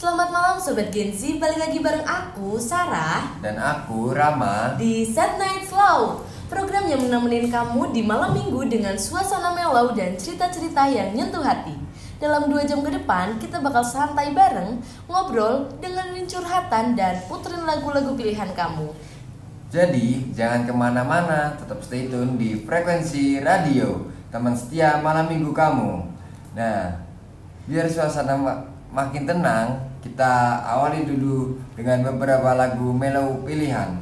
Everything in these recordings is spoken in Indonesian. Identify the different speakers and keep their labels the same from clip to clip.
Speaker 1: Selamat malam Sobat Gen Z, balik lagi bareng aku, Sarah.
Speaker 2: Dan aku, Rama.
Speaker 1: Di Sad Night Slow, program yang menemenin kamu di malam minggu dengan suasana mellow dan cerita-cerita yang nyentuh hati. Dalam 2 jam ke depan, kita bakal santai bareng, ngobrol, dengerin curhatan, dan puterin lagu-lagu pilihan kamu.
Speaker 2: Jadi, jangan kemana-mana, tetap stay tune di frekuensi radio, teman setia malam minggu kamu. Nah, biar suasana makin tenang, kita awali dulu dengan beberapa lagu mellow pilihan.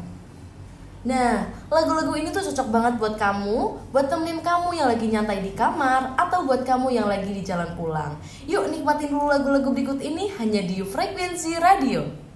Speaker 1: Nah, lagu-lagu ini tuh cocok banget buat kamu, buat temenin kamu yang lagi nyantai di kamar, atau buat kamu yang lagi di jalan pulang. Yuk nikmatin dulu lagu-lagu berikut ini hanya di frekuensi radio.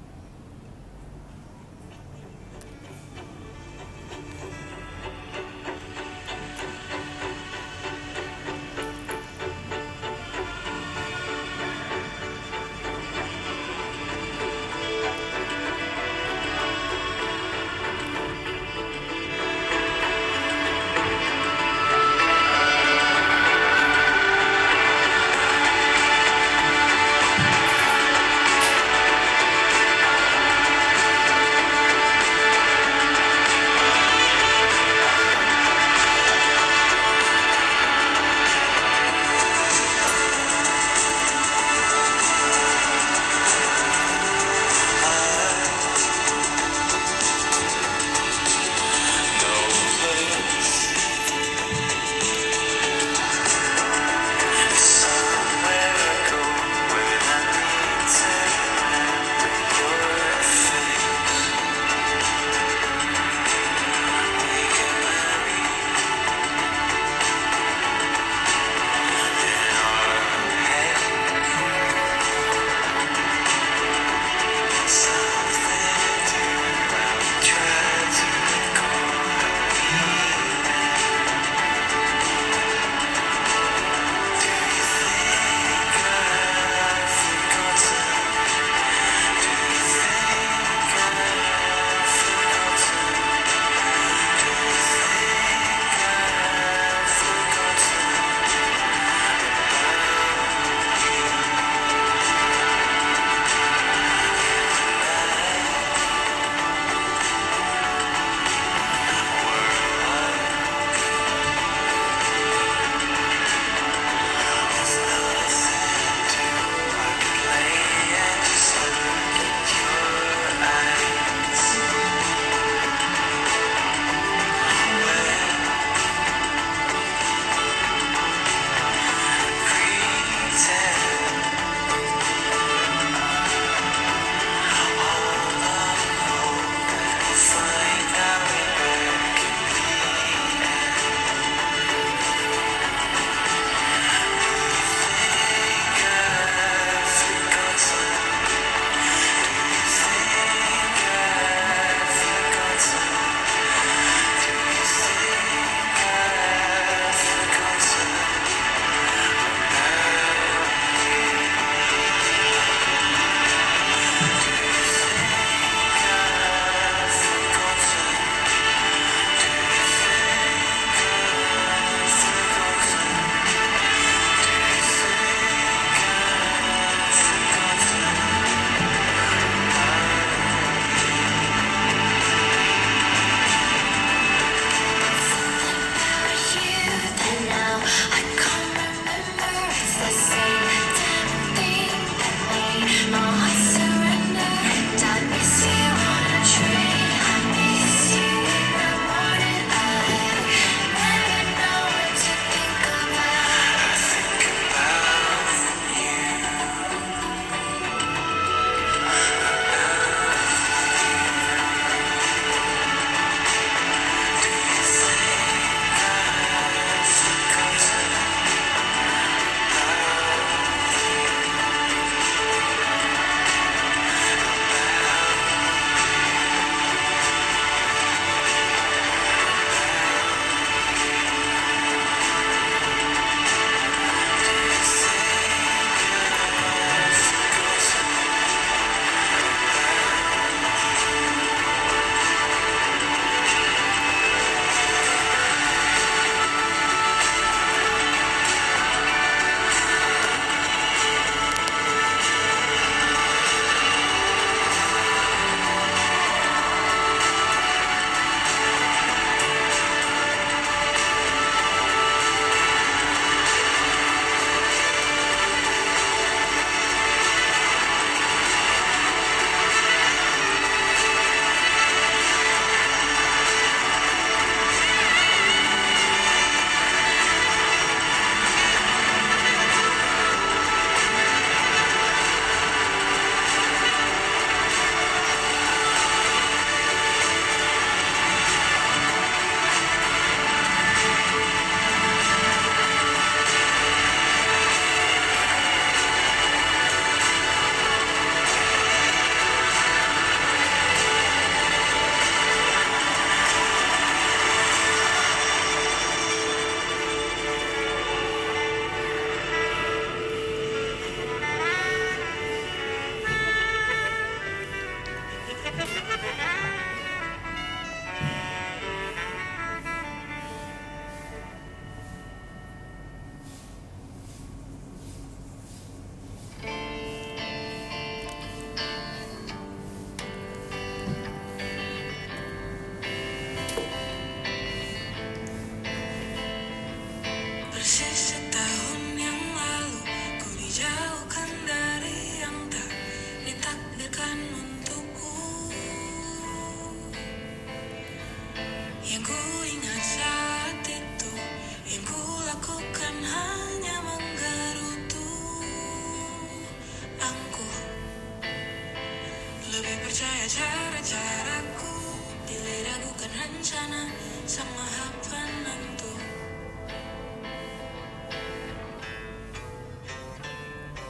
Speaker 3: cara-caraku diragukan rencana sama apa nanti.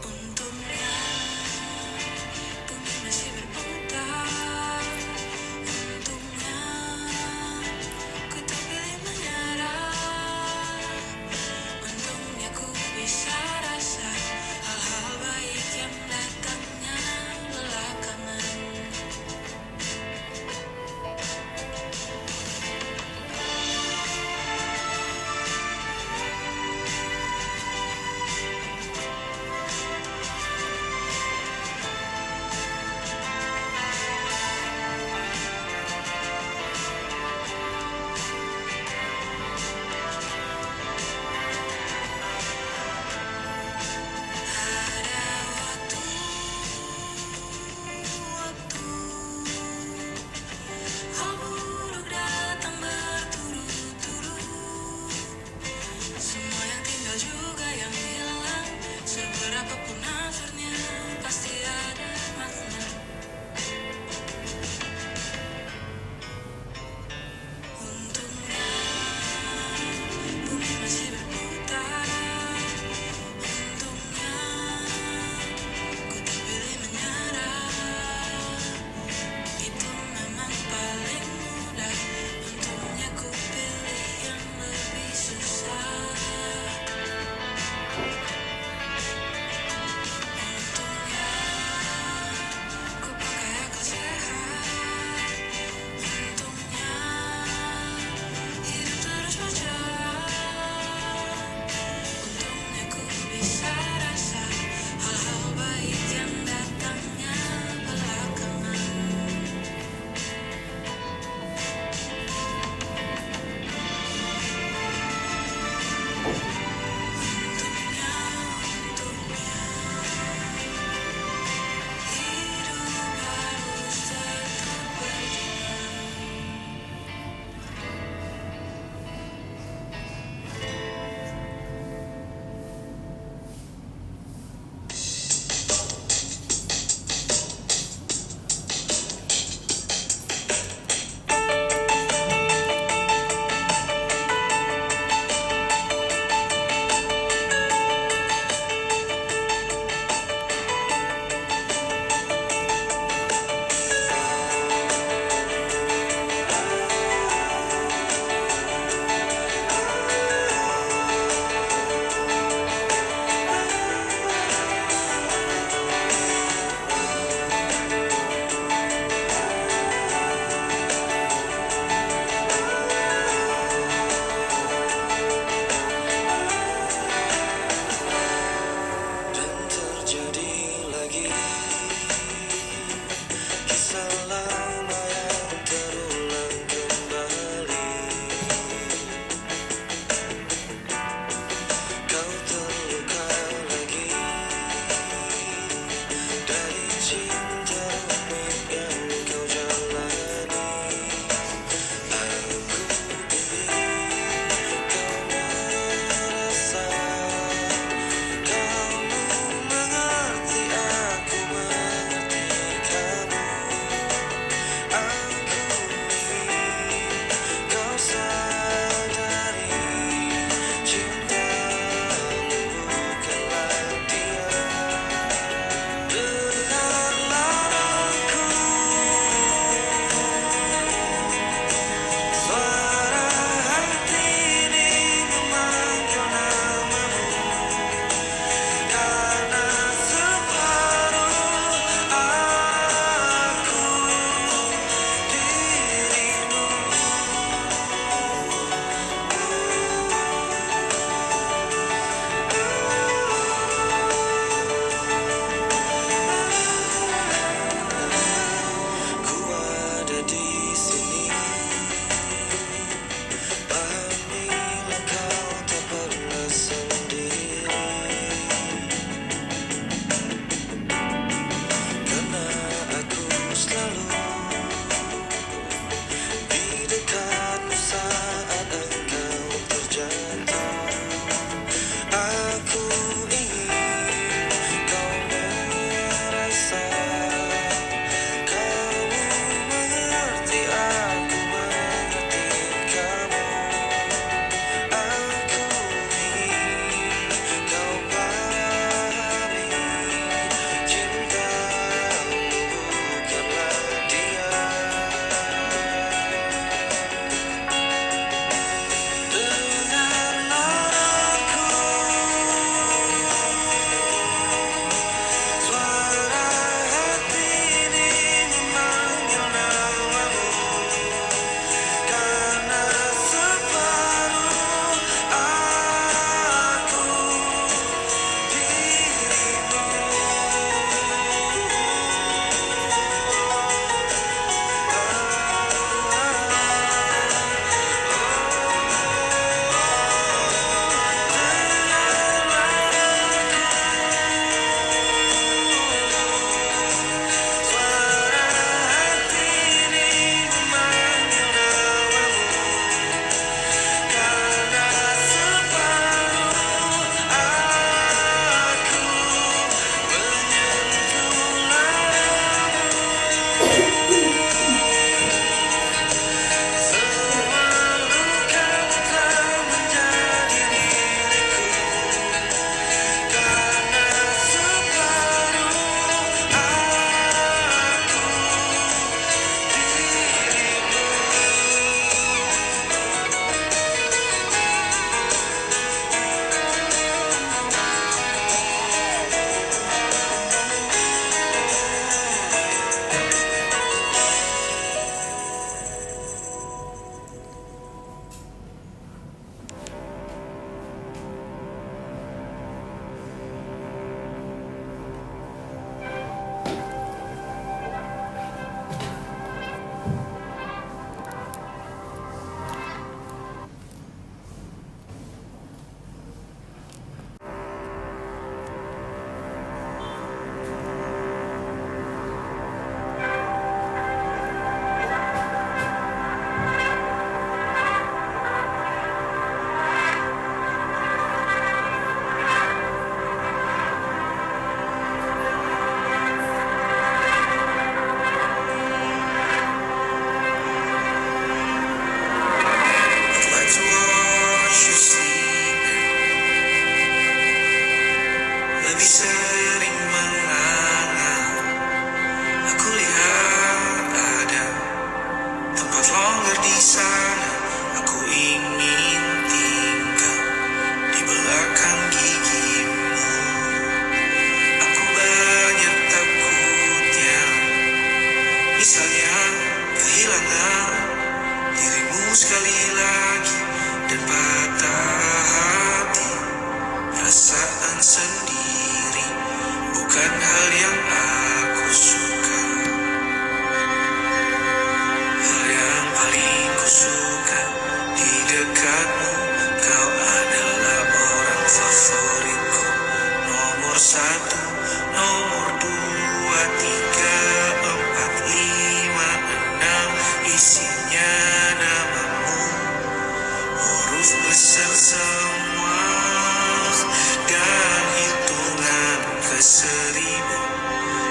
Speaker 3: Untungnya bumi masih berputar. Untungnya ku tak pilih menyerah. Untungnya ku bisa rasa hal-hal baik yang datangnya belakangan.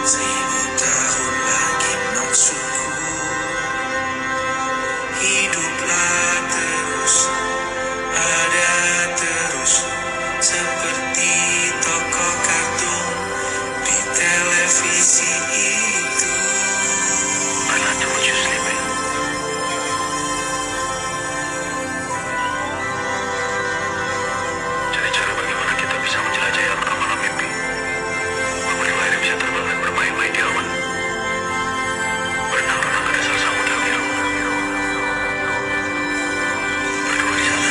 Speaker 3: 1000 tahun lagi maksudku. Hiduplah terus, ada terus, seperti tokoh kartun di televisi itu. I like to watch you sleeping. Cari cara bagaimana kita bisa menjelajahi alam mimpi. Memberi lahir bisa terbang dan bermain-main di awan. Berenang-renang ke dasar samudra biru. Berdua di sana.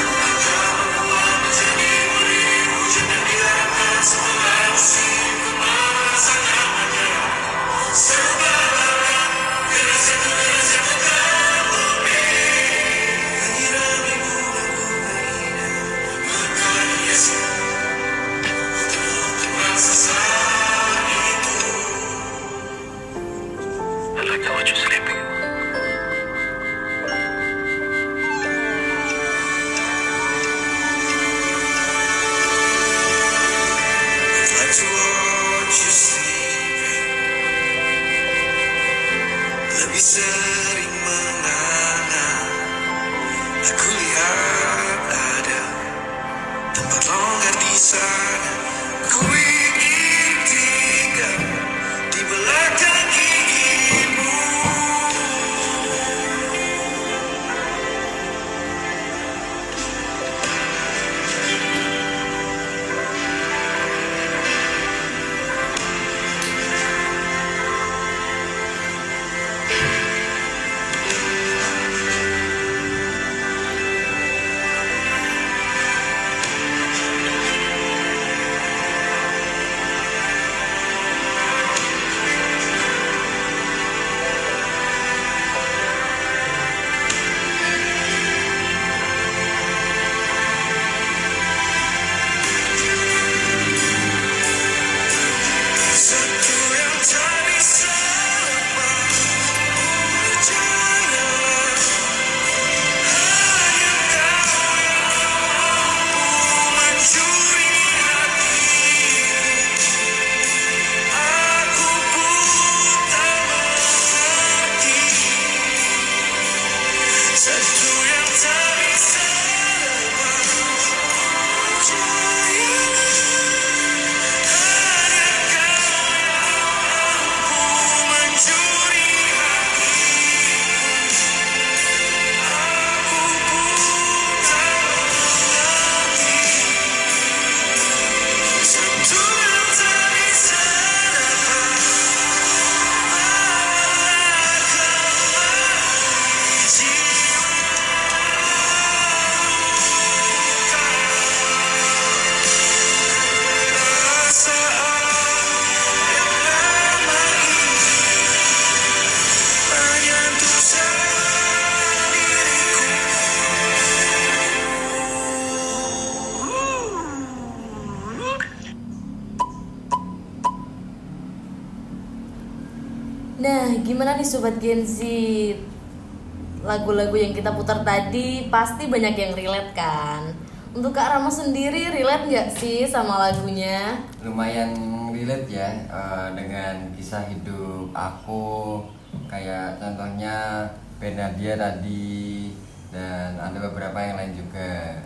Speaker 3: I like to watch you sleeping. I'd like to watch you sleeping. Lebih sering mengangan. Aku lihat ada tempat longgar di sana. Ku ingin tinggal di belakang gigimu. Satu yang tak bisa lepas, percayalah, hanya kau yang mampu mencuri hati. Aku pun tak mengerti. Satu yang tak bisa lepas, percayalah, hanya kau yang mampu mencuri hati. Aku pun tak mengerti. Satu yang tak bisa dapat kembali jiwa. Perasaan yang lama ini hanya untuk diriku.
Speaker 1: Nah, gimana nih Sobat Gen Z? Lagu-lagu yang kita putar tadi pasti banyak yang relate kan? Untuk Kak Rama sendiri relate nggak sih sama lagunya?
Speaker 2: Lumayan relate ya dengan kisah hidup aku, kayak contohnya Benadia tadi, dan ada beberapa yang lain juga.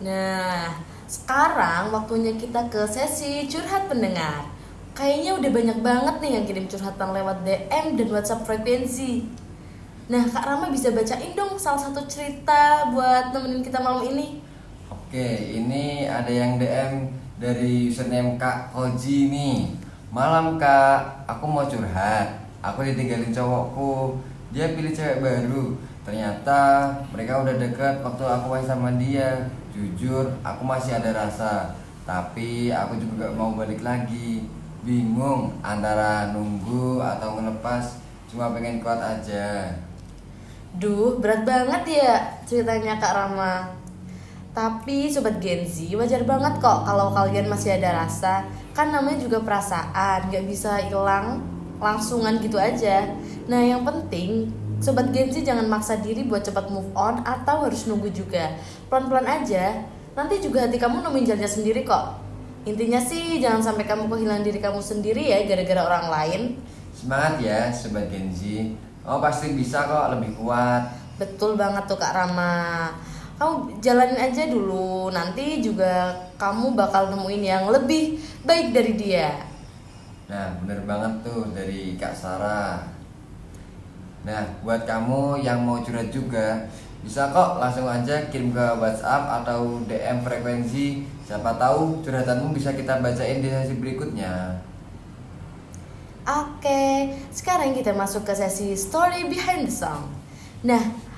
Speaker 1: Nah, sekarang waktunya kita ke sesi curhat pendengar. Kayaknya udah banyak banget nih yang kirim curhatan lewat DM dan WhatsApp frekuensi. Nah, Kak Rama bisa bacain dong salah satu cerita buat nemenin kita malam ini.
Speaker 2: Oke, ini ada yang DM dari username Kak Koji nih. Malam Kak, aku mau curhat. Aku ditinggalin cowokku. Dia pilih cewek baru. Ternyata mereka udah deket waktu aku masih sama dia. Jujur, aku masih ada rasa. Tapi aku juga gak mau balik lagi. Bingung antara nunggu atau ngelepas. Cuma pengen kuat aja.
Speaker 1: Duh, berat banget ya ceritanya Kak Rama. Tapi Sobat Gen Z, wajar banget kok kalau kalian masih ada rasa. Kan namanya juga perasaan, gak bisa hilang langsungan gitu aja. Nah yang penting, Sobat Gen Z jangan maksa diri buat cepat move on atau harus nunggu juga. Pelan-pelan aja, nanti juga hati kamu nemuin jalannya sendiri kok. Intinya sih jangan sampai kamu kehilangan diri kamu sendiri ya gara-gara orang lain.
Speaker 2: Semangat ya Sobat Gen Z. Oh pasti bisa kok, lebih kuat.
Speaker 1: Betul banget tuh Kak Rama. Kamu jalanin aja dulu, nanti juga kamu bakal nemuin yang lebih baik dari dia.
Speaker 2: Nah bener banget tuh dari Kak Sarah. Nah buat kamu yang mau curhat juga, bisa kok langsung aja kirim ke WhatsApp atau DM frekuensi. Siapa tahu curhatanmu bisa kita bacain di sesi berikutnya.
Speaker 1: Oke, sekarang kita masuk ke sesi story behind the song. Nah,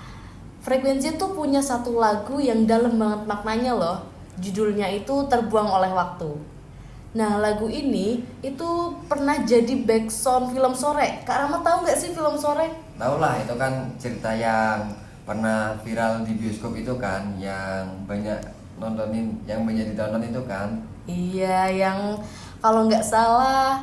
Speaker 1: Frekuensi tuh punya satu lagu yang dalam banget maknanya loh. Judulnya itu Terbuang Oleh Waktu. Nah, lagu ini itu pernah jadi backsound film Sore. Kak Rama tahu nggak sih film Sore?
Speaker 2: Tahu lah, itu kan cerita yang pernah viral di bioskop itu kan, yang banyak ditonton itu kan.
Speaker 1: Iya, yang kalau nggak salah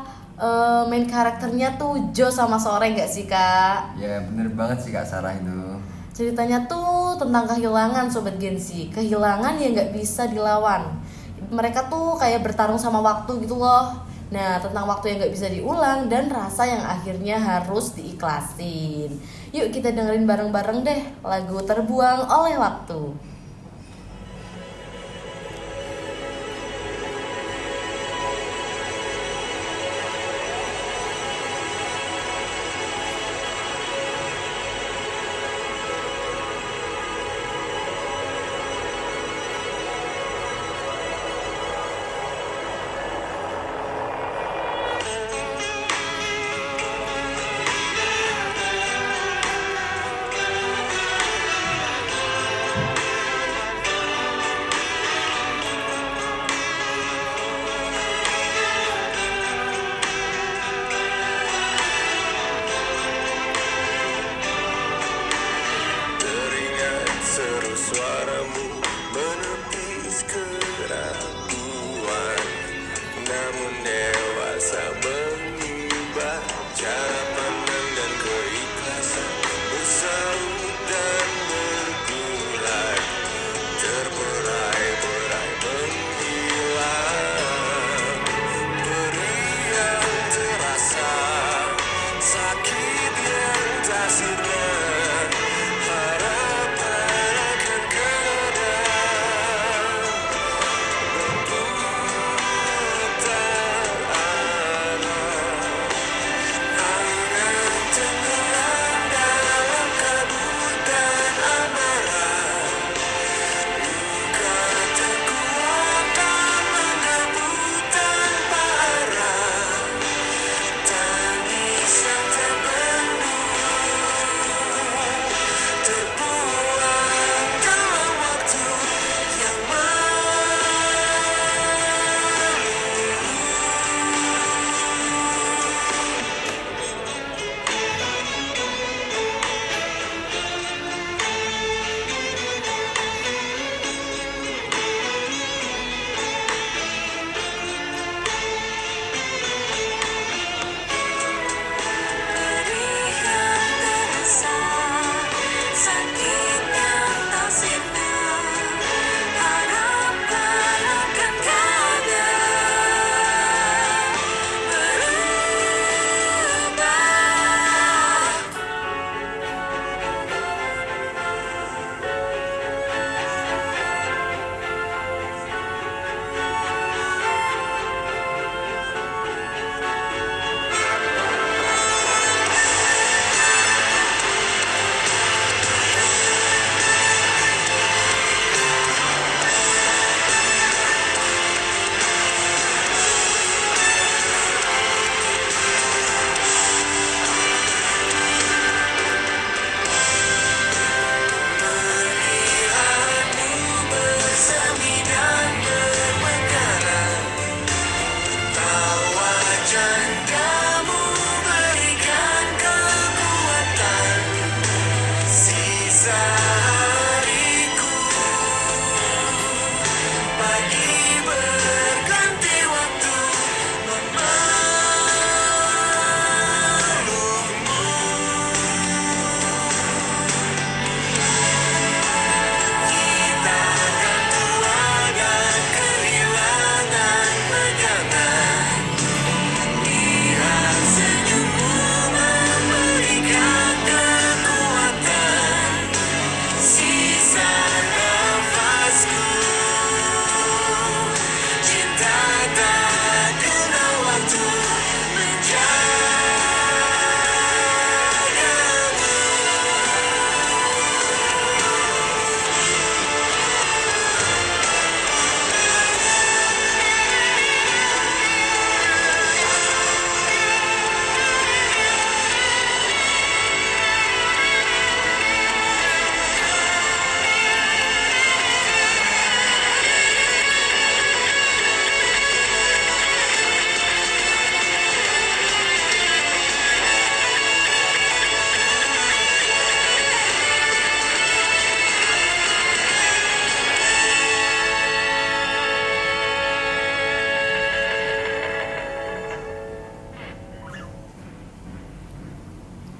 Speaker 1: main karakternya tuh Jo sama Sore nggak sih Kak?
Speaker 2: Ya bener banget sih Kak Sarah itu.
Speaker 1: Ceritanya tuh tentang kehilangan Sobat Gen Z. Kehilangan yang nggak bisa dilawan. Mereka tuh kayak bertarung sama waktu gitu loh. Nah, tentang waktu yang nggak bisa diulang dan rasa yang akhirnya harus diikhlasin. Yuk kita dengerin bareng-bareng deh lagu Terbuang Oleh Waktu.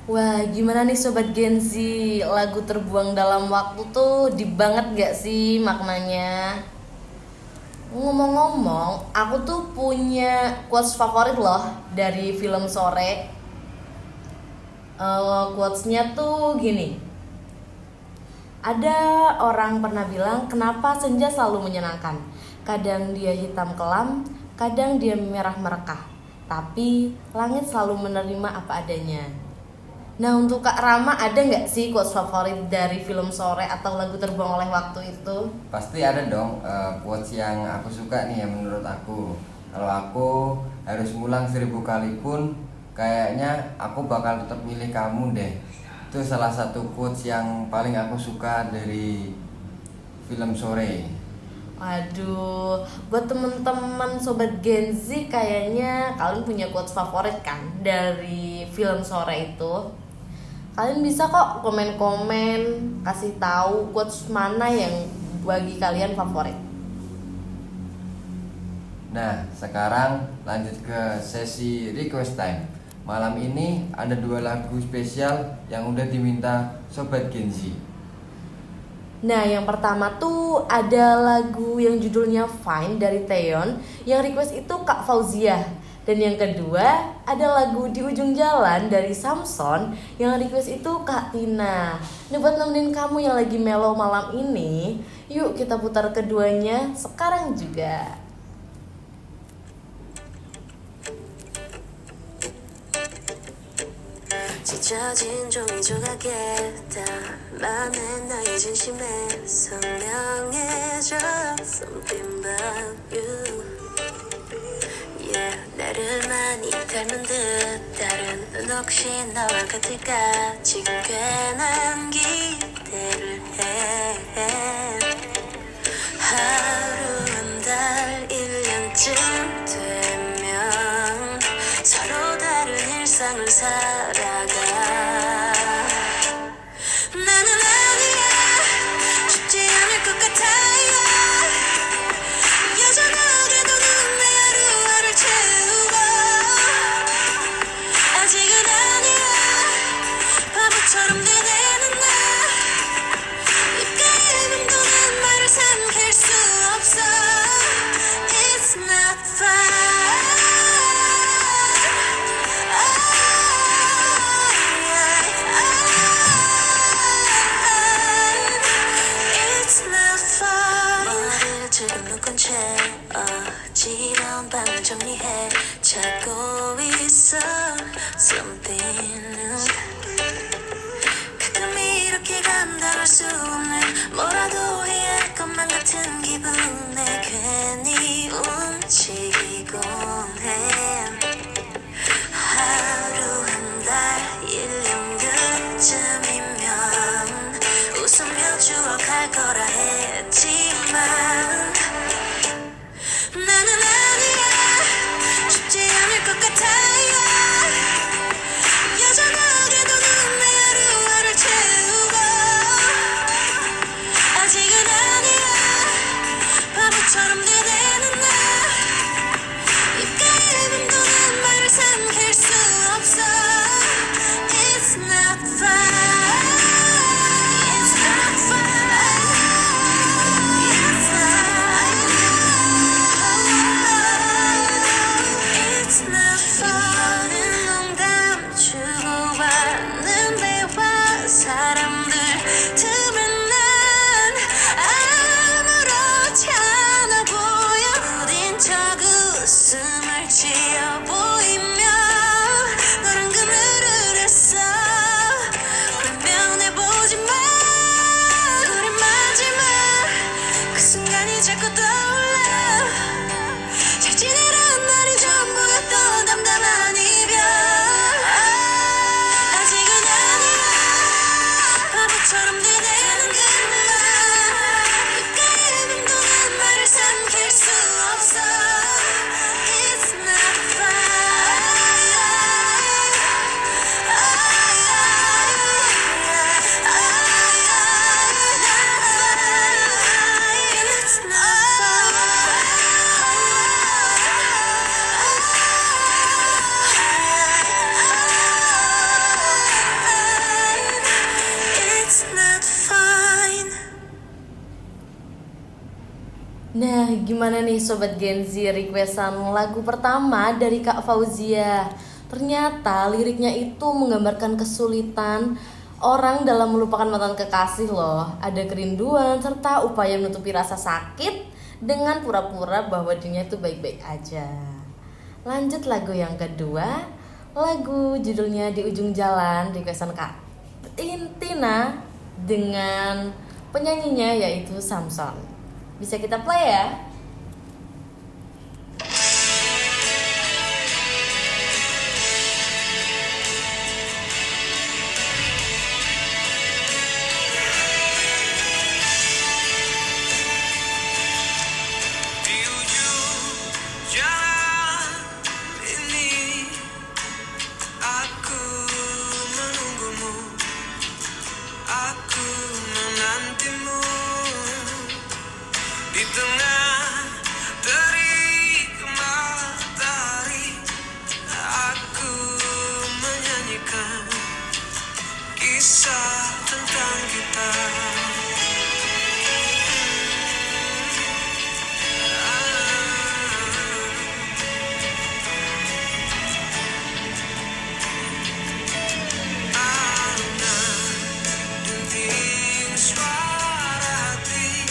Speaker 1: Wah, gimana nih Sobat Gen Z? Lagu Terbuang Dalam Waktu tuh deep banget gak sih maknanya? Ngomong-ngomong, aku tuh punya quotes favorit loh dari film Sore. Quotesnya tuh gini. Ada orang pernah bilang, kenapa senja selalu menyenangkan? Kadang dia hitam kelam, kadang dia merah merekah. Tapi langit selalu menerima apa adanya. Nah, untuk Kak Rama ada nggak sih quotes favorit dari film Sore atau lagu Terbuang oleh Waktu itu?
Speaker 2: Pasti ada dong quotes yang aku suka nih yang menurut aku. Kalau aku harus ngulang 1000 kali pun kayaknya aku bakal tetap milih kamu deh. Itu salah satu quotes yang paling aku suka dari film Sore.
Speaker 1: Waduh, buat temen-temen Sobat Gen Z kayaknya kalian punya quotes favorit kan dari film Sore itu. Kalian bisa kok komen-komen kasih tahu quotes mana yang bagi kalian favorit.
Speaker 2: Nah, sekarang lanjut ke sesi request time. Malam ini ada 2 lagu spesial yang udah diminta Sobat Gen Z.
Speaker 1: Nah, yang pertama tuh ada lagu yang judulnya Fine dari Taeyeon, yang request itu Kak Fauziah. Dan yang kedua ada lagu Di Ujung Jalan dari Samson, yang request itu Kak Tina. Nah, buat nemenin kamu yang lagi mellow malam ini, yuk kita putar keduanya sekarang juga.
Speaker 4: 찢어진 종이 조각에 담아낸 나의 진심에 선명해져 Something about you Yeah, 나를 많이 닮은 듯 다른 넌 혹시 너와 같을까 지금 괜한 기대를 해 하루 한 달 1년쯤 되면 서로 다른 일상을 살아가 나는 아니야 쉽지 않을 것 같아요 여전하게도 내 하루하루를 채우고 아직은 아니야 바보처럼 되뇌는 나 입가에 맴도는 말을 삼킬 수 없어 It's not fine It's not fine
Speaker 1: Nah, gimana nih Sobat Gen Z, requestan lagu pertama dari Kak Fauzia. Ternyata liriknya itu menggambarkan kesulitan orang dalam melupakan mantan kekasih loh. Ada kerinduan serta upaya menutupi rasa sakit dengan pura-pura bahwa dirinya itu baik-baik aja. Lanjut lagu yang kedua, lagu judulnya Di Ujung Jalan, requestan Kak Tina dengan penyanyinya yaitu Samson. Bisa kita play ya?
Speaker 3: Di ujung jalan ini aku menunggumu, aku menantimu. Di tengah terik matahari, aku menyanyikan kisah tentang kita. Denting suara hati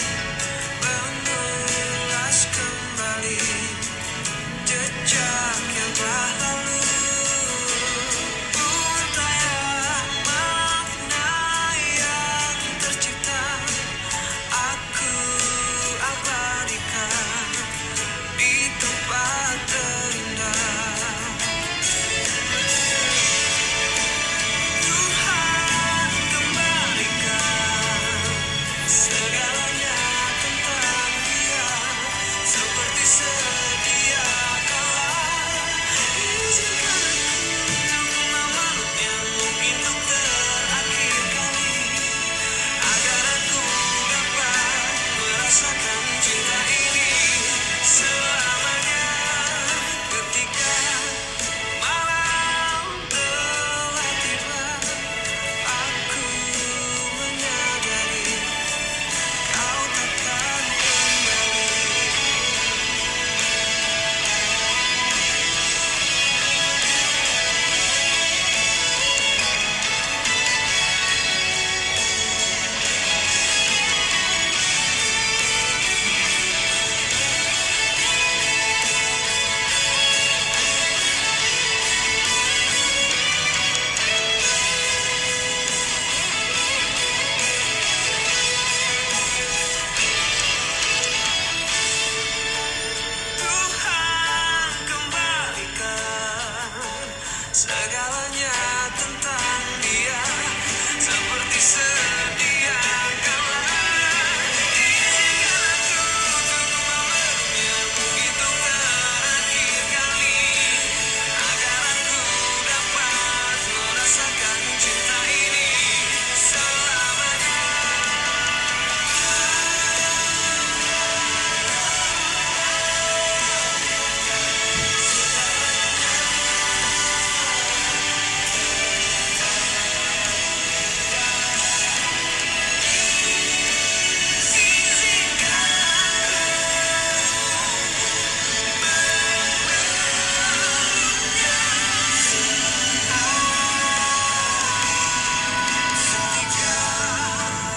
Speaker 3: mengulas kembali jejak yang telah lalu. Untaian makna yang tercipta, aku abadikan di tempat terindah. Tuhan kembalikan segalanya tentang dia, seperti sedia kala. Izinkan aku untuk memeluknya, mungkin untuk terakhir kali, agar aku dapat merasakan cinta ini selamanya. Ketika malam telah tiba, aku menyadari kau takkan kembali. Tuhan kembalikan segalanya tentang dia, seperti sedia kala. Izinkan aku untuk memeluknya, mungkin untuk terakhir kali, agar aku dapat merasakan cinta ini selamanya.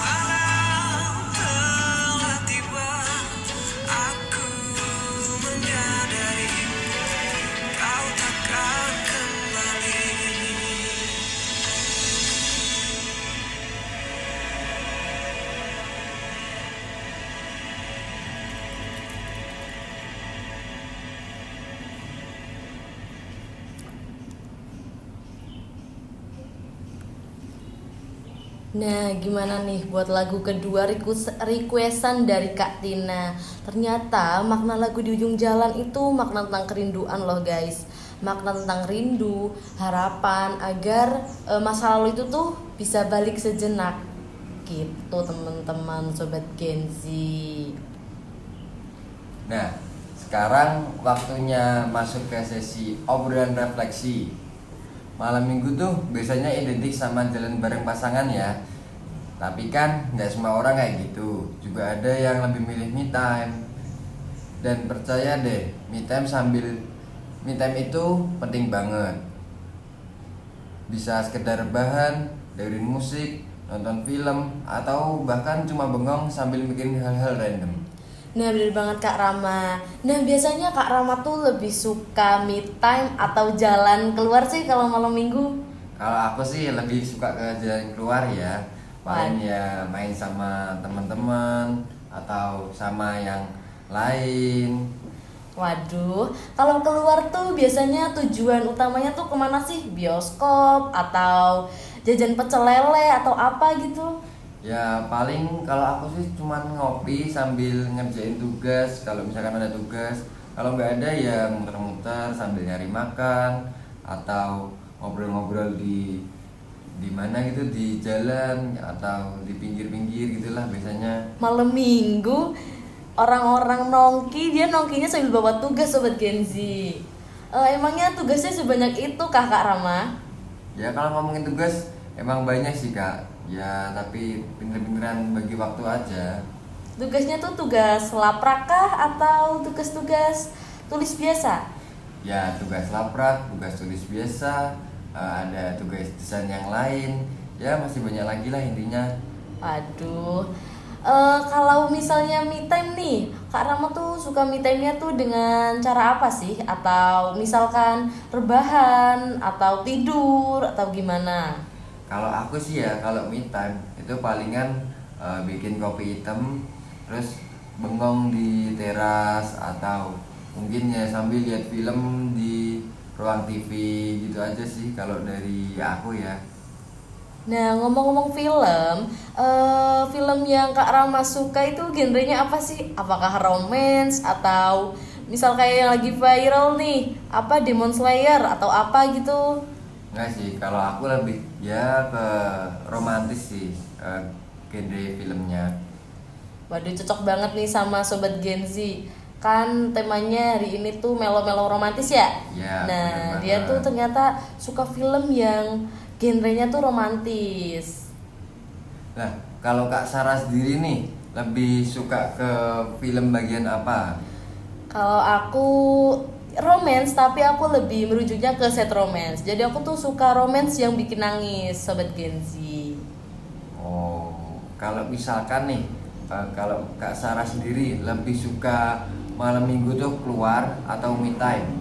Speaker 3: Malam telah tiba, aku menyadari kau takkan kembali.
Speaker 1: Nah, gimana nih buat lagu kedua requestan dari Kak Tina. Ternyata makna lagu Di Ujung Jalan itu makna tentang kerinduan loh guys. Makna tentang rindu, harapan agar masa lalu itu tuh bisa balik sejenak. Gitu teman-teman Sobat Gen Z.
Speaker 2: Nah, sekarang waktunya masuk ke sesi obrolan refleksi. Malam minggu tuh biasanya identik sama jalan bareng pasangan ya. Tapi kan nggak semua orang kayak gitu. Juga ada yang lebih milih me time. Dan percaya deh, me time itu penting banget. Bisa sekedar rebahan, dengerin musik, nonton film, atau bahkan cuma bengong sambil mikirin hal-hal random.
Speaker 1: Nah bener banget Kak Rama. Nah biasanya Kak Rama tuh lebih suka me time atau jalan keluar sih kalau malam minggu?
Speaker 2: Kalau aku sih lebih suka ke jalan keluar ya. Paling ya main sama teman-teman atau sama yang lain.
Speaker 1: Waduh, kalau keluar tuh biasanya tujuan utamanya tuh kemana sih? Bioskop atau jajan pecel lele atau apa gitu?
Speaker 2: Ya paling kalau aku sih cuman ngopi sambil ngerjain tugas kalau misalkan ada tugas. Kalau nggak ada ya muter-muter sambil nyari makan atau ngobrol-ngobrol di mana gitu, di jalan atau di pinggir-pinggir gitulah biasanya.
Speaker 1: Malam minggu orang-orang nongki, dia nongkinya sambil bawa tugas Sobat Gen Z. Emangnya tugasnya sebanyak itu Kak Rama?
Speaker 2: Ya kalau ngomongin tugas emang banyak sih Kak. Ya tapi pinter-pinteran bagi waktu aja.
Speaker 1: Tugasnya tuh tugas laprak kah atau tugas-tugas tulis biasa?
Speaker 2: Ya tugas laprak, tugas tulis biasa, ada tugas desain yang lain. Ya masih banyak lagi lah intinya.
Speaker 1: Aduh, kalau misalnya me time nih, Kak Rama tuh suka me time-nya tuh dengan cara apa sih? Atau misalkan rebahan, atau tidur, atau gimana?
Speaker 2: Kalau aku sih ya kalau me time itu palingan bikin kopi hitam, terus bengong di teras atau mungkin ya sambil lihat film di ruang TV gitu aja sih kalau dari aku ya.
Speaker 1: Nah, ngomong-ngomong film, film yang Kak Rama suka itu genrenya apa sih? Apakah romance atau misal kayak yang lagi viral nih, apa Demon Slayer atau apa gitu?
Speaker 2: Enggak sih, kalau aku lebih ya ke romantis sih genre filmnya.
Speaker 1: Waduh, cocok banget nih sama Sobat Gen Z. Kan temanya hari ini tuh melo-melo romantis ya?
Speaker 2: Ya,
Speaker 1: Nah,
Speaker 2: bener
Speaker 1: dia
Speaker 2: banget.
Speaker 1: tuh ternyata suka film yang genrenya tuh romantis.
Speaker 2: Nah, kalau Kak Sarah sendiri nih lebih suka ke film bagian apa?
Speaker 1: Kalau aku romance, tapi aku lebih merujuknya ke set romance. Jadi aku tuh suka romance yang bikin nangis, Sobat Gen Z.
Speaker 2: Oh, kalau misalkan nih, kalau Kak Sarah sendiri lebih suka malam minggu tuh keluar atau me time?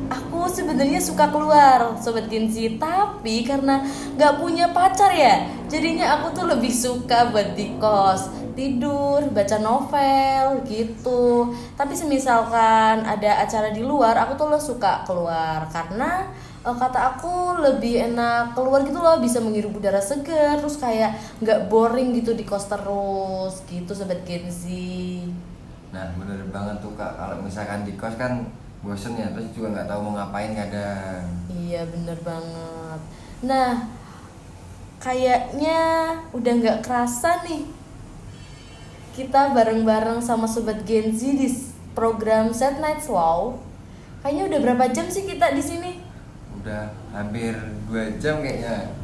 Speaker 1: Aku sebenarnya suka keluar, Sobat Gen Z, tapi karena nggak punya pacar ya, jadinya aku tuh lebih suka buat di kos, tidur, baca novel gitu. Tapi semisalkan ada acara di luar, aku tuh suka keluar karena kata aku lebih enak keluar gitu loh, bisa menghirup udara segar, terus kayak nggak boring gitu di kos terus gitu, Sobat Gen Z.
Speaker 2: Nah, bener banget tuh Kak, kalau misalkan di kos kan bosen ya, terus juga nggak tahu mau ngapain kadang.
Speaker 1: Iya bener banget. Nah, kayaknya udah nggak kerasa nih kita bareng-bareng sama Sobat Gen Z di program Set Night Slow. Kayaknya udah berapa jam sih kita di sini?
Speaker 2: Udah hampir 2 jam kayaknya.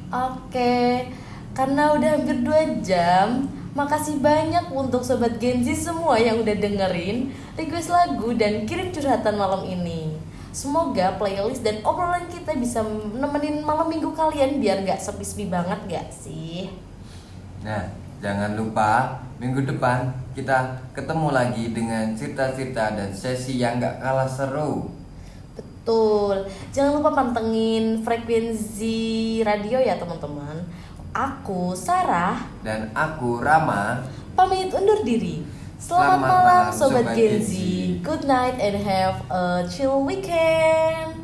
Speaker 1: Oke, karena udah hampir 2 jam, makasih banyak untuk Sobat Gen Z semua yang udah dengerin request lagu dan kirim curhatan malam ini. Semoga playlist dan obrolan kita bisa nemenin malam minggu kalian biar gak sepi-sepi banget gak sih?
Speaker 2: Nah, jangan lupa minggu depan kita ketemu lagi dengan cerita-cerita dan sesi yang gak kalah seru.
Speaker 1: Betul, jangan lupa pantengin frekuensi radio ya teman-teman. Aku Sarah,
Speaker 2: Dan aku Rama.
Speaker 1: pamit undur diri. Selamat malam Sobat Gen Z. Good night and have a chill weekend.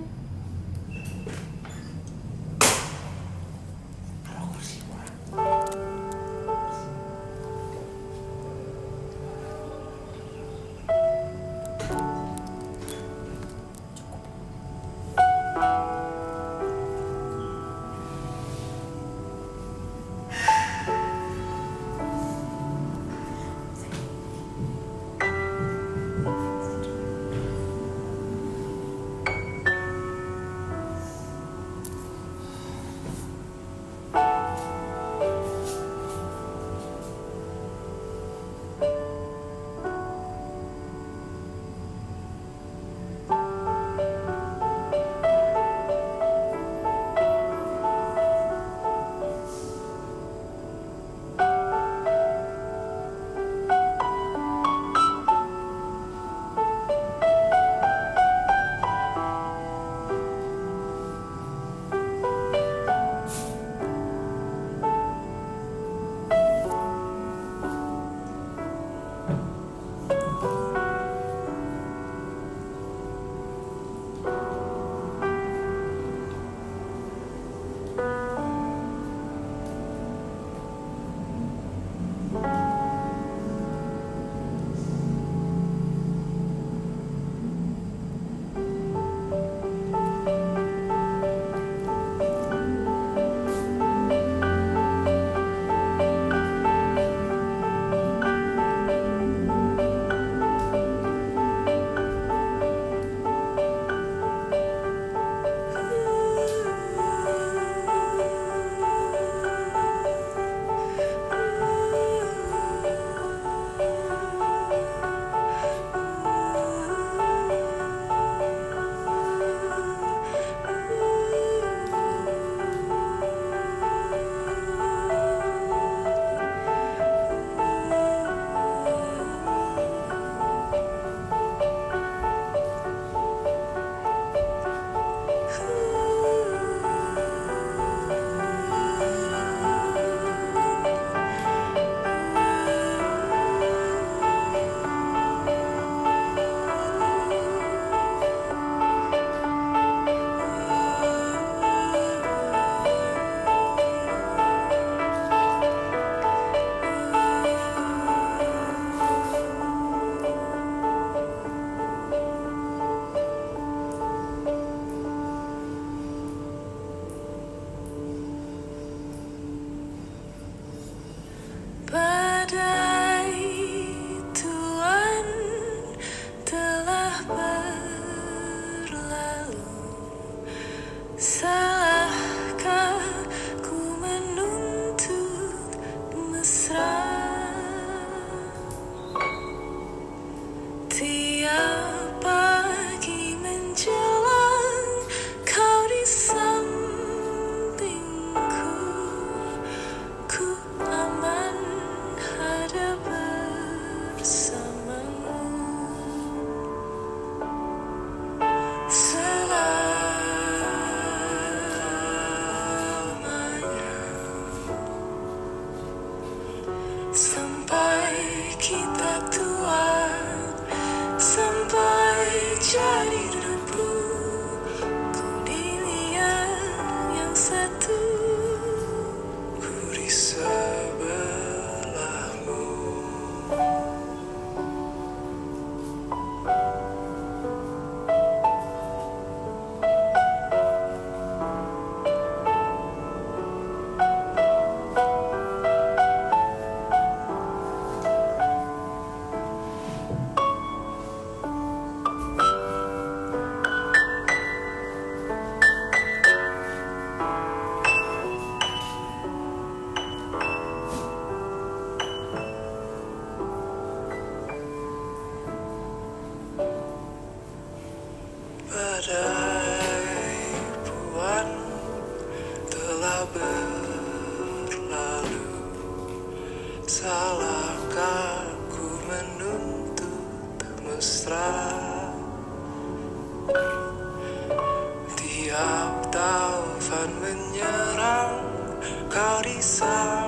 Speaker 3: berlalu. Salahkah ku menuntut mesra? Tiap taufan menyerang, kau di sana.